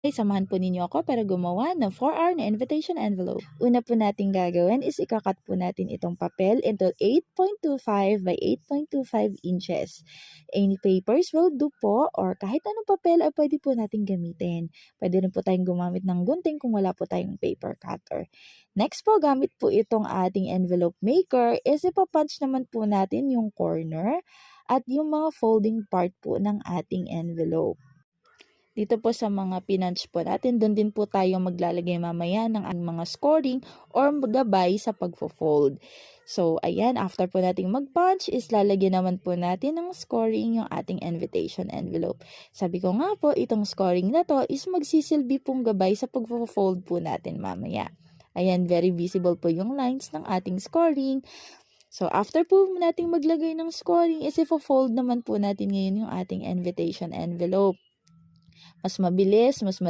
Samahan po ninyo ako para gumawa ng 4R na invitation envelope. Una po natin gagawin is ikakat po natin itong papel into 8.25 by 8.25 inches. Any papers will do po, or kahit anong papel ay pwede po natin gamitin. Pwede rin po tayong gumamit ng gunting kung wala po tayong paper cutter. Next po, gamit po itong ating envelope maker is ipapunch naman po natin yung corner at yung mga folding part po ng ating envelope. Dito po sa mga pinunch po natin, doon din po tayo maglalagay mamaya ng mga scoring or gabay sa pagfo-fold. So, ayan, after po nating mag-punch, is lalagyan naman po natin ng scoring yung ating invitation envelope. Sabi ko nga po, itong scoring na to is magsisilbi pong gabay sa pagfo-fold po natin mamaya. Ayan, very visible po yung lines ng ating scoring. So, after po nating maglagay ng scoring, is ifo-fold naman po natin ngayon yung ating invitation envelope. Mas mabilis, mas madali